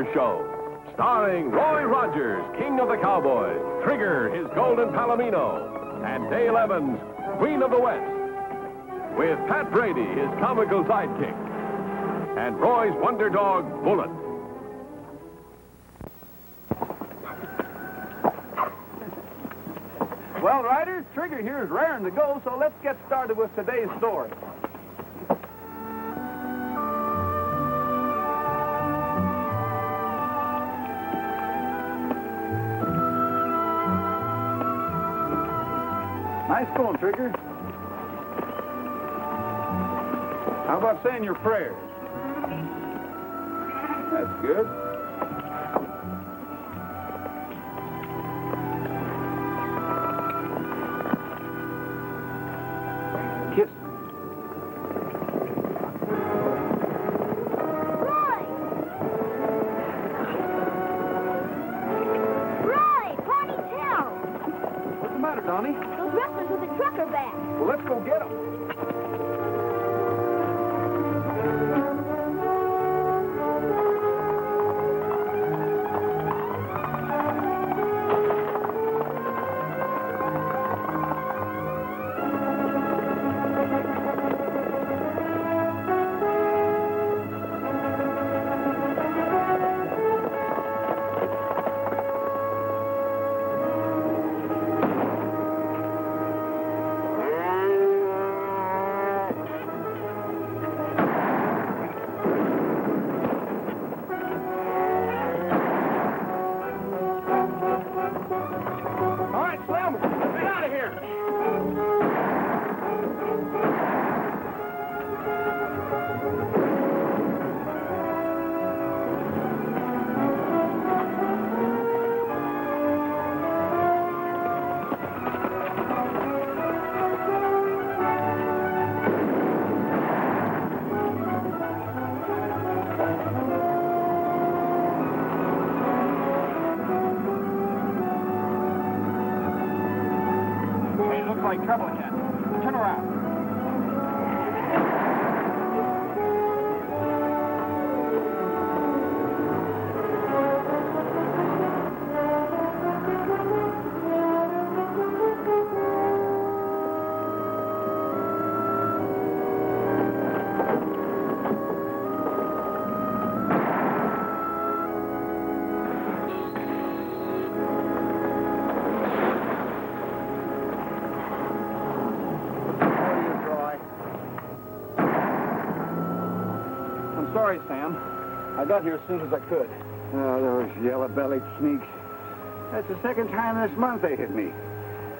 Rogers Show. Starring Roy Rogers, King of the Cowboys, Trigger, his golden palomino, and Dale Evans, Queen of the West. With Pat Brady, his comical sidekick, and Roy's wonder dog, Bullet. Well, Riders, Trigger here is raring to go, so let's get started with today's story. Nice going, Trigger. How about saying your prayers? That's good. Kiss. Roy, ponytail. What's the matter, Donnie? Those rustlers with the trucker back. Well, let's go get them. Like trouble again. Turn around. Sorry, Sam. I got here as soon as I could. Oh, those yellow-bellied sneaks. That's the second time this month they hit me.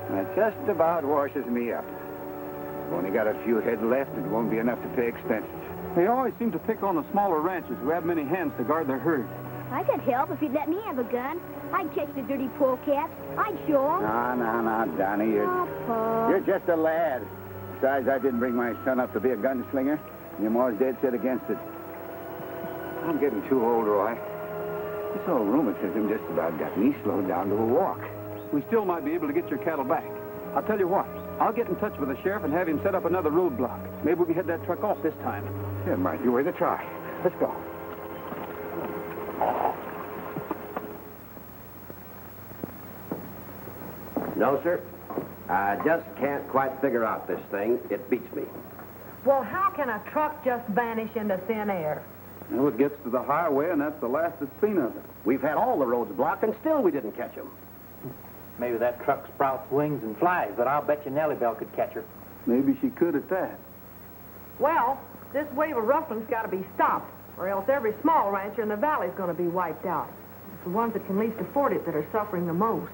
That just about washes me up. I've only got a few head left. It won't be enough to pay expenses. They always seem to pick on the smaller ranchers who have many hands to guard their herd. I could help if you'd let me have a gun. I'd catch the dirty polecats. I'd show 'em. No, Donnie. You're just a lad. Besides, I didn't bring my son up to be a gunslinger. Your ma's dead set against it. I'm getting too old, Roy. This old rheumatism just about got me slowed down to a walk. We still might be able to get your cattle back. I'll tell you what. I'll get in touch with the sheriff and have him set up another roadblock. Maybe we can head that truck off this time. It might be worth a try. Let's go. No, sir. I just can't quite figure out this thing. It beats me. Well, how can a truck just vanish into thin air? Well, it gets to the highway, and that's the last that's seen of it. We've had all the roads blocked, and still we didn't catch him. Maybe that truck sprouts wings and flies, but I'll bet you Nellybelle could catch her. Maybe she could at that. Well, this wave of rustling's got to be stopped, or else every small rancher in the valley's going to be wiped out. It's the ones that can least afford it that are suffering the most.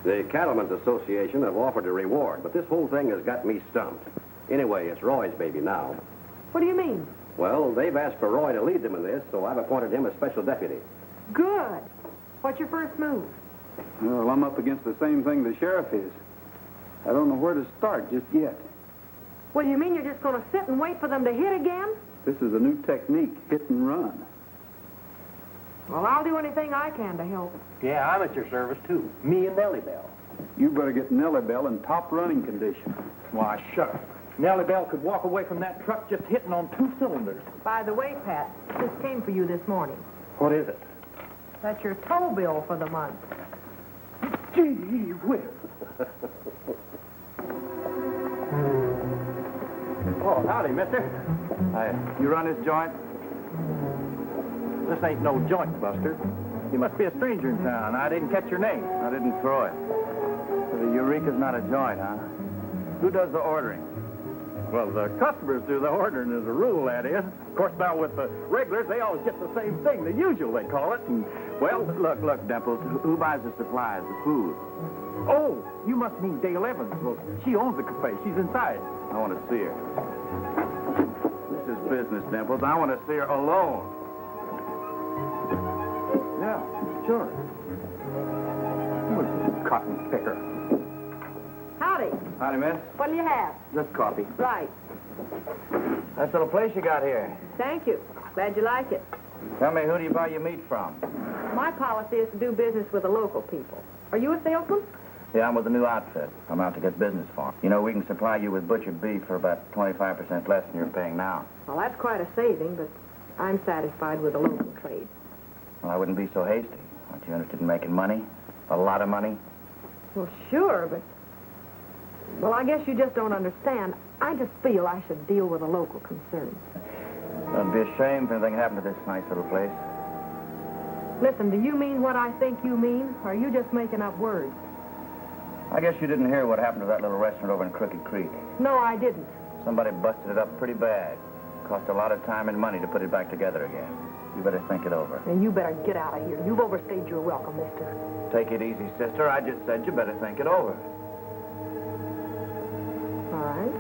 The Cattlemen's Association have offered a reward, but this whole thing has got me stumped. Anyway, it's Roy's baby now. What do you mean? Well, they've asked for Roy to lead them in this, so I've appointed him as special deputy. Good. What's your first move? Well, I'm up against the same thing the sheriff is. I don't know where to start just yet. Well, you mean you're just going to sit and wait for them to hit again? This is a new technique, hit and run. Well, I'll do anything I can to help. Yeah, I'm at your service, too. Me and Nellybelle. You better get Nellybelle in top running condition. Why, shut up. Nellybelle could walk away from that truck just hitting on 2 cylinders. By the way, Pat, this came for you this morning. What is it? That's your tow bill for the month. Gee whiz. Oh, howdy, mister. You run this joint? This ain't no joint, Buster. You must be a stranger in town. I didn't catch your name. I didn't throw it. So the Eureka's not a joint, huh? Who does the ordering? Well, the customers do the ordering as a rule, that is. Of course, now with the regulars, they always get the same thing, the usual, they call it. And, well, Look, Dimples, who buys the supplies, the food? oh, you must mean Dale Evans. Well, she owns the cafe. She's inside. I want to see her. This is business, Dimples. I want to see her alone. Yeah, sure. Who's this cotton picker? Howdy. Howdy, miss. What'll you have? Just coffee. Right. Nice little place you got here. Thank you. Glad you like it. Tell me, who do you buy your meat from? My policy is to do business with the local people. Are you a salesman? Yeah, I'm with a new outfit. I'm out to get business for 'em. You know, we can supply you with butchered beef for about 25% less than you're paying now. Well, that's quite a saving, but I'm satisfied with the local trade. Well, I wouldn't be so hasty. Aren't you interested in making money? A lot of money? Well, sure, but... Well, I guess you just don't understand. I just feel I should deal with a local concern. It'd be a shame if anything happened to this nice little place. Listen, do you mean what I think you mean, or are you just making up words? I guess you didn't hear what happened to that little restaurant over in Crooked Creek. No, I didn't. Somebody busted it up pretty bad. Cost a lot of time and money to put it back together again. You better think it over. And you better get out of here. You've overstayed your welcome, mister. Take it easy, sister. I just said you better think it over. All right.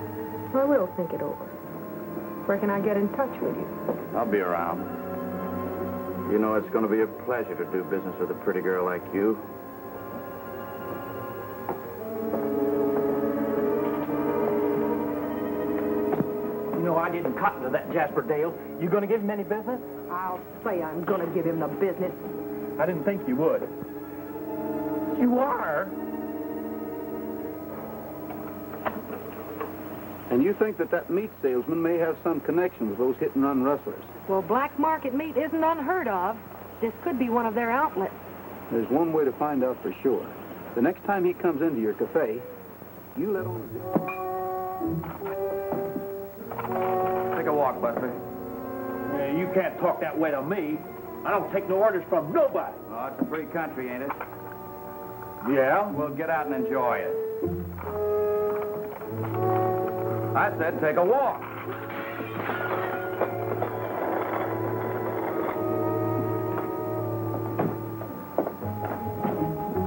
I will think it over. Where can I get in touch with you? I'll be around. You know, it's going to be a pleasure to do business with a pretty girl like you. You know, I didn't cotton to that Jasper Dale. You going to give him any business? I'll say I'm going to give him the business. I didn't think you would. You are? And you think that meat salesman may have some connection with those hit-and-run rustlers? Well, black market meat isn't unheard of. This could be one of their outlets. There's one way to find out for sure. The next time he comes into your cafe, you let on... Take a walk, Buster. You can't talk that way to me. I don't take no orders from nobody. Oh, it's a free country, ain't it? Yeah? Well, get out and enjoy it. I said take a walk.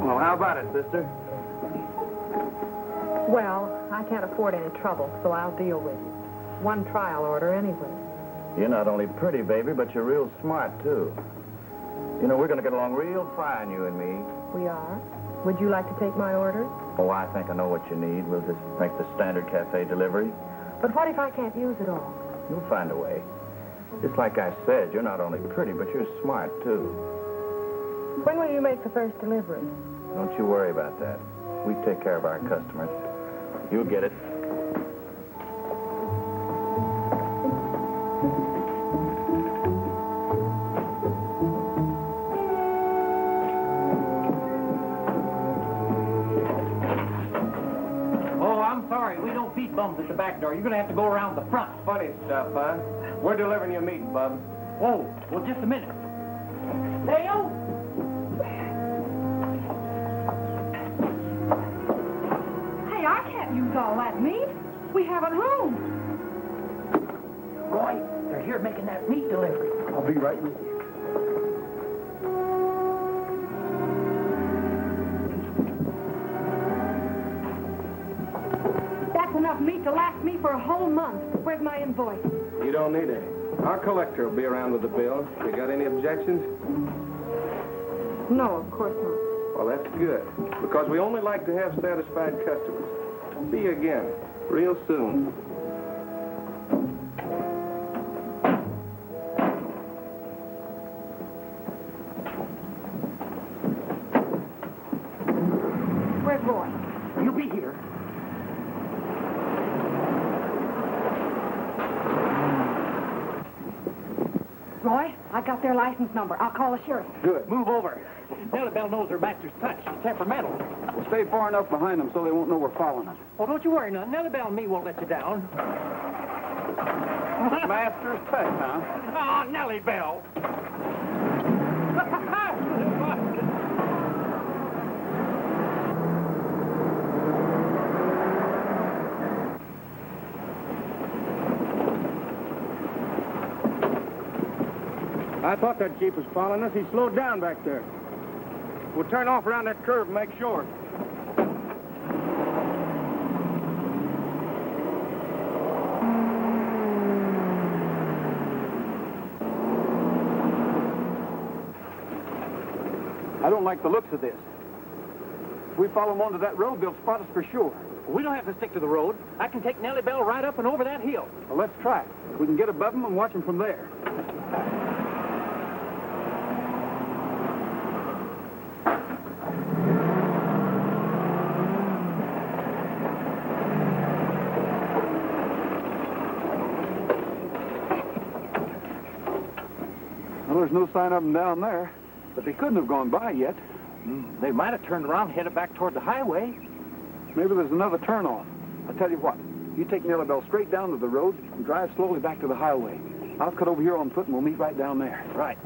Well, how about it, sister? Well, I can't afford any trouble, so I'll deal with you. One trial order anyway. You're not only pretty, baby, but you're real smart, too. You know, we're going to get along real fine, you and me. We are? Would you like to take my order? Oh, I think I know what you need. We'll just make the standard cafe delivery. But what if I can't use it all? You'll find a way. Just like I said, you're not only pretty, but you're smart, too. When will you make the first delivery? Don't you worry about that. We take care of our customers. You'll get it. Bums at the back door. You're going to have to go around the front. Funny stuff, huh? We're delivering your meat, bub. Oh, well, just a minute. Dale? Hey, I can't use all that meat. We have it home. Roy, they're here making that meat delivery. I'll be right with you. Enough meat to last me for a whole month. Where's my invoice? You don't need it. Our collector will be around with the bill. You got any objections? No, of course not. Well, that's good, because we only like to have satisfied customers. See you again real soon. Where's Roy? You'll be here. Roy, I I got their license number. I'll call the sheriff. Good. Move over. Nellybelle knows her master's touch. She's temperamental. We'll stay far enough behind them so they won't know we're following them. Oh, don't you worry, none. Nellybelle and me won't let you down. Master's touch, huh? Oh, Nellybelle. I thought that Jeep was following us. He slowed down back there. We'll turn off around that curve and make sure. I don't like the looks of this. If we follow them onto that road, they'll spot us for sure. We don't have to stick to the road. I can take Nellybelle right up and over that hill. Well, let's try it. We can get above them and watch them from there. Well, there's no sign of them down there, but they couldn't have gone by yet. They might have turned around, headed back toward the highway. Maybe there's another turnoff. I'll tell you what. You take Nellybelle straight down to the road and drive slowly back to the highway. I'll cut over here on foot and we'll meet right down there. Right.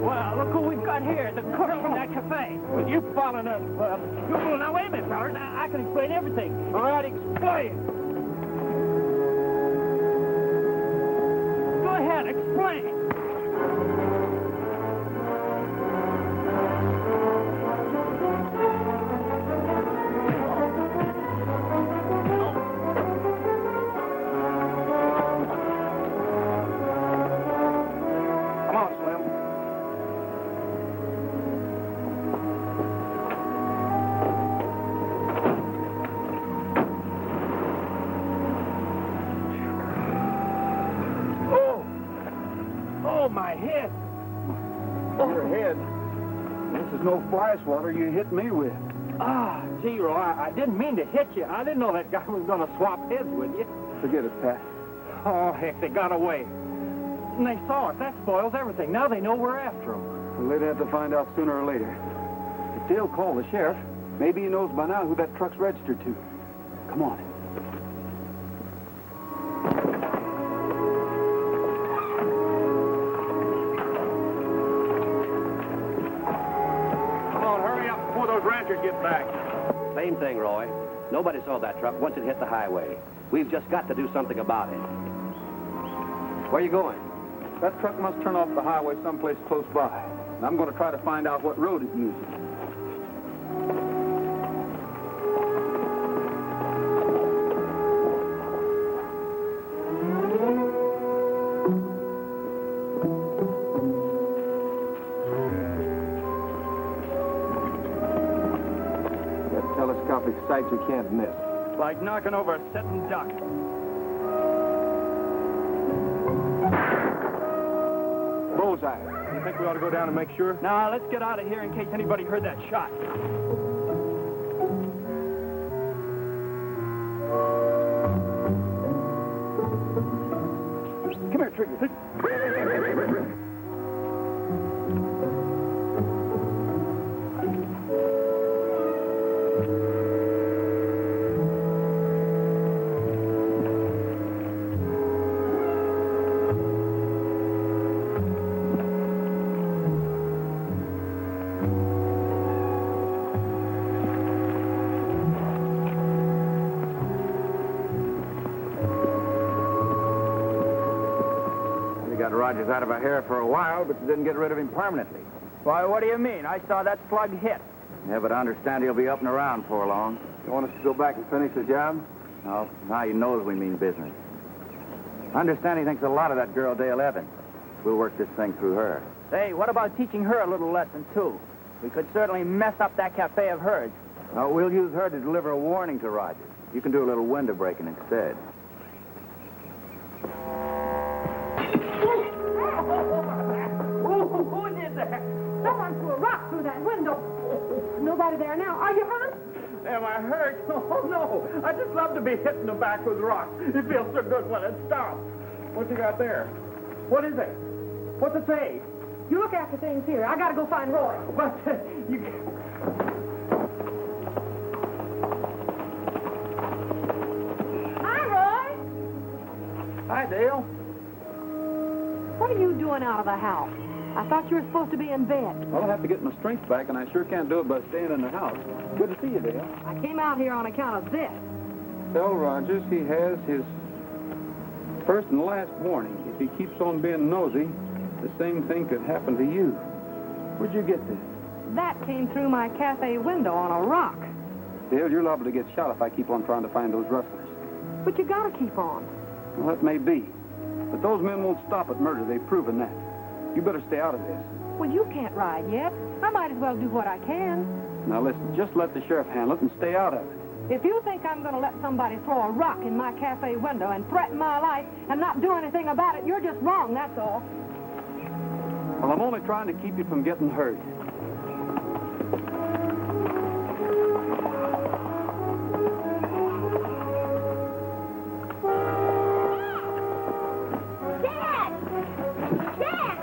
Well, look who we've got here, the cook from that cafe. Well, you following us, bub. Now, wait a minute, fellas. I can explain everything. All right, explain. Go ahead, explain. Come on, Slim. Oh, my head. Your head. This is no fly swatter you hit me with. Ah, gee, Roy, I didn't mean to hit you. I didn't know that guy was going to swap heads with you. Forget it, Pat. Oh, heck, they got away. And they saw us. That spoils everything. Now they know we're after them. Well, they'd have to find out sooner or later. If Dale called the sheriff, maybe he knows by now who that truck's registered to. Come on. Come on, hurry up before those ranchers get back. Same thing, Roy. Nobody saw that truck once it hit the highway. We've just got to do something about it. Where are you going? That truck must turn off the highway someplace close by. And I'm going to try to find out what road it's using. That telescopic sight you can't miss. Like knocking over a sitting duck. Bullseye. You think we ought to go down and make sure? Now, let's get out of here in case anybody heard that shot. Come here, Trigger. Got Rogers out of our hair for a while, but you didn't get rid of him permanently. Why, what do you mean? I saw that slug hit. Yeah, but I understand he'll be up and around before long. You want us to go back and finish the job? No, now he knows we mean business. I understand he thinks a lot of that girl, Dale Evans. We'll work this thing through her. Say, what about teaching her a little lesson, too? We could certainly mess up that cafe of hers. No, we'll use her to deliver a warning to Rogers. You can do a little window breaking instead. Who did that? Someone righty there now. Are you hurt? Am I hurt? Oh, no. I just love to be hit in the back with rocks. It feels so good when it stops. What you got there? What is it? What's it say? You look after things here. I gotta go find Roy. What? You... Hi, Roy. Hi, Dale. What are you doing out of the house? I thought you were supposed to be in bed. Well, I'll have to get my strength back, and I sure can't do it by staying in the house. Good to see you, Dale. I came out here on account of this. Tell Rogers he has his first and last warning. If he keeps on being nosy, the same thing could happen to you. Where'd you get this? That came through my cafe window on a rock. Dale, you're liable to get shot if I keep on trying to find those rustlers. But you gotta keep on. Well, that may be. But those men won't stop at murder. They've proven that. You better stay out of this. Well, you can't ride yet. I might as well do what I can. Now, listen, just let the sheriff handle it and stay out of it. If you think I'm going to let somebody throw a rock in my cafe window and threaten my life and not do anything about it, you're just wrong, that's all. Well, I'm only trying to keep you from getting hurt. Dad! Dad!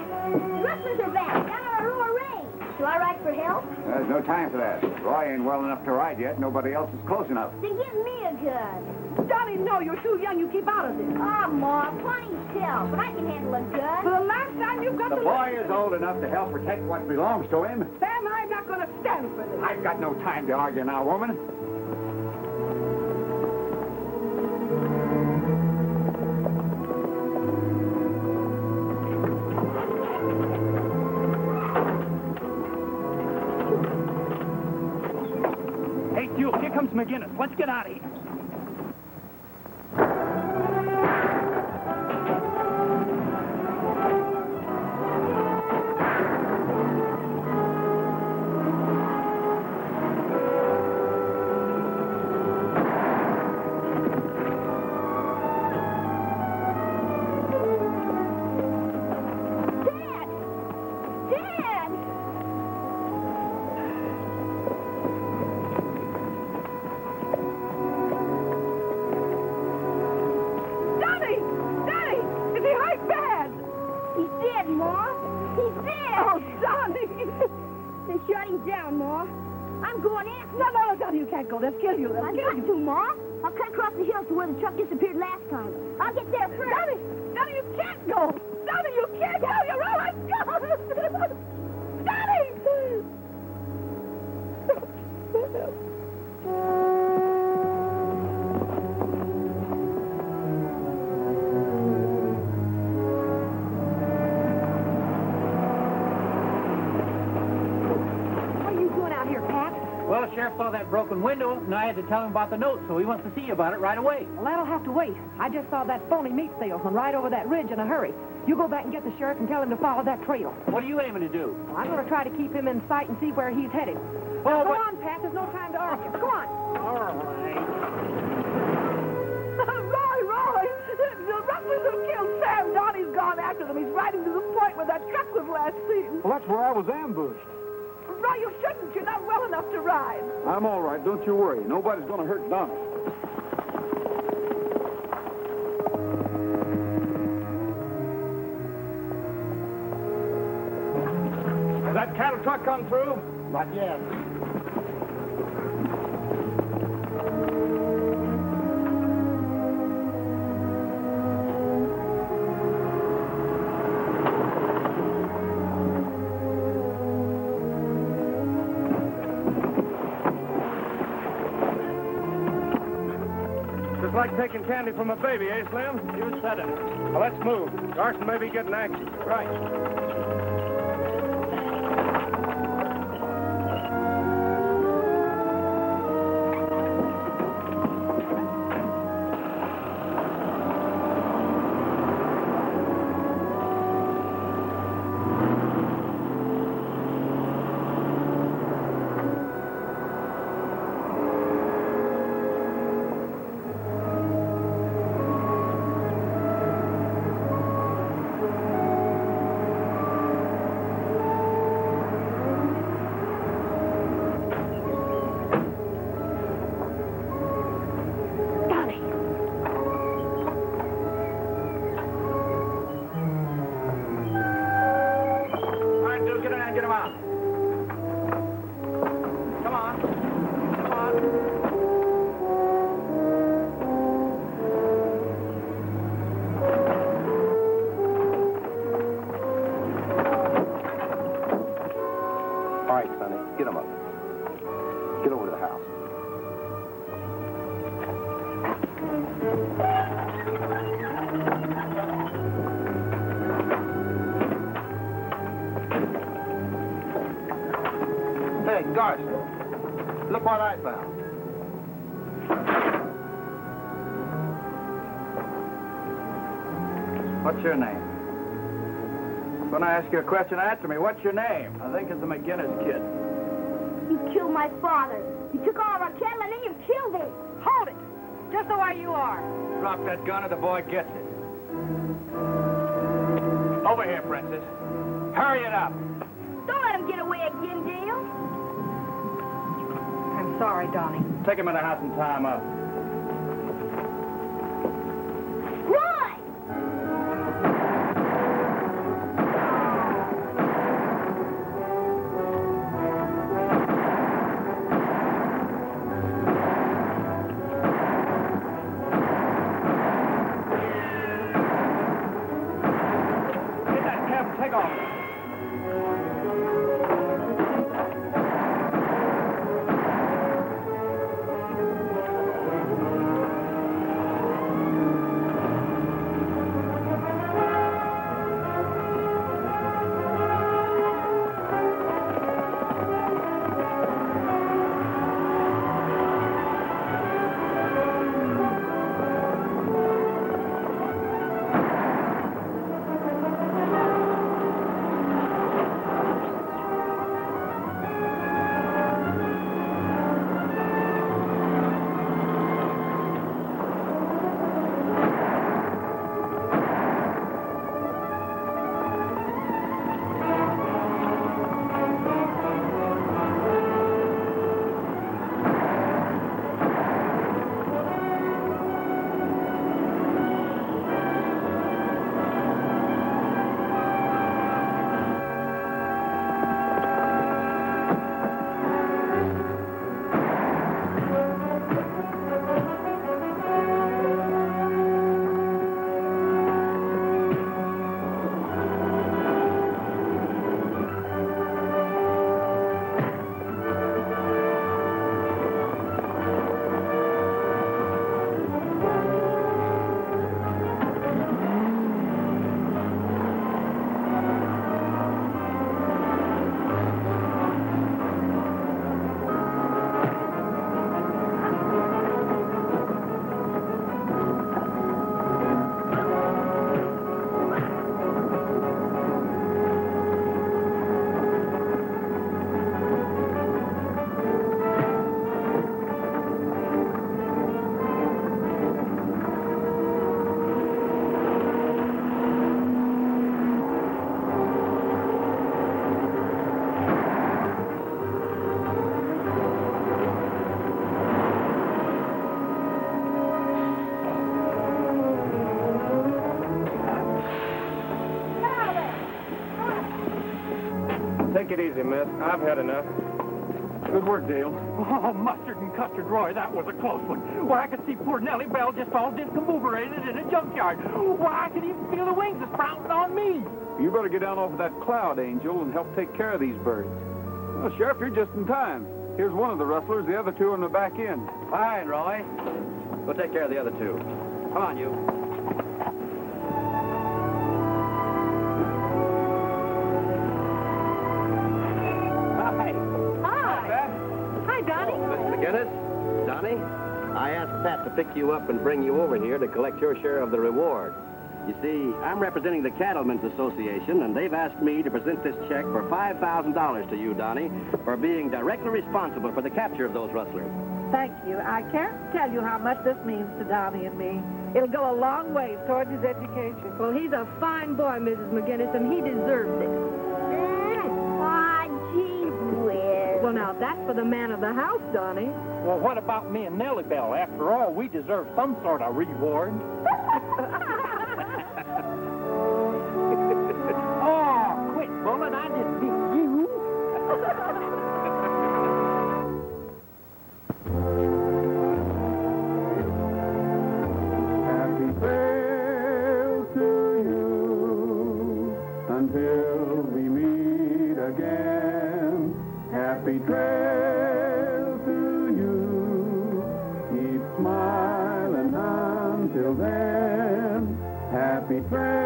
Rustlers are back, down on a roar range. Do I ride for help? There's no time for that. Roy ain't well enough to ride yet. Nobody else is close enough. Then give me a gun. Johnny, no, you're too young. You keep out of this. Oh, Ma, plenty tell, but I can handle a gun. For the last time, you've got The to... boy is old enough to help protect what belongs to him. Sam, I'm not going to stand for this. I've got no time to argue now, woman. Hey, Jewel, here comes McGinnis. Let's get out of here. Dad! Dad! Johnny! Johnny! Is he hurt bad? He's dead, Ma. He's dead. Oh, Johnny! Then shut him down, Ma. I'm going after him. No, Johnny, you can't go. They'll kill you. They'll I've kill got you. to, Ma. I'll cut across the hills to where the truck disappeared last time. I'll get there first. Johnny, you can't go. Johnny, you can't go. You're all right. Johnny! What are you doing out here, Pat? Well, the sheriff saw that broken window, and I had to tell him about the note, so he wants to see you about it right away. Well, that'll have to wait. I just saw that phony meat salesman right over that ridge in a hurry. You go back and get the sheriff and tell him to follow that trail. What are you aiming to do? Well, I'm going to try to keep him in sight and see where he's headed. Oh, Go but- on, Pat. There's no time to argue. Go on. All right. Roy! The rustlers have killed Sam. Johnny's gone after them. He's riding to the point where that truck was last seen. Well, that's where I was ambushed. Roy, you shouldn't. You're not well enough to ride. I'm all right. Don't you worry. Nobody's going to hurt Donna. Has that cattle truck come through? Not yet. Just like taking candy from a baby, eh, Slim? You said it. Well, let's move. Garson may be getting anxious. Right. what I found. What's your name? When I ask you a question, answer me. What's your name? I think it's the McGinnis kid. You killed my father. You took all of our cattle and then you killed him. Hold it! Just the way you are. Drop that gun or the boy gets it. Over here, Princess. Hurry it up. Don't let him get away again, Dale. I'm sorry, Donnie. Take him in the house and tie him up. Roy! Get that cab and take off. Take it easy, miss. I've had enough. Good work, Dale. Oh, mustard and custard, Roy, that was a close one. Why, I could see poor Nellybelle just all discombobulated in a junkyard. Why, I could even feel the wings sprouting on me. You better get down off of that cloud, Angel, and help take care of these birds. Well, Sheriff, you're just in time. Here's one of the rustlers, the other two are in the back end. Fine, Roy. We'll take care of the other two. Come on, you. Hi, Donnie. Miss McGinnis, Donnie, I asked Pat to pick you up and bring you over here to collect your share of the reward. You see, I'm representing the Cattlemen's Association, and they've asked me to present this check for $5,000 to you, Donnie, for being directly responsible for the capture of those rustlers. Thank you. I can't tell you how much this means to Donnie and me. It'll go a long way towards his education. Well, he's a fine boy, Mrs. McGinnis, and he deserves it. Aw, gee whiz. Well, now, that's for the man of the house, Donnie. Well, what about me and Nellybelle? After all, we deserve some sort of reward. Oh, quit, Bullet. I didn't beat you. Happy trail to you until we meet again. Happy trail to you. Keep smiling until then. Happy trail.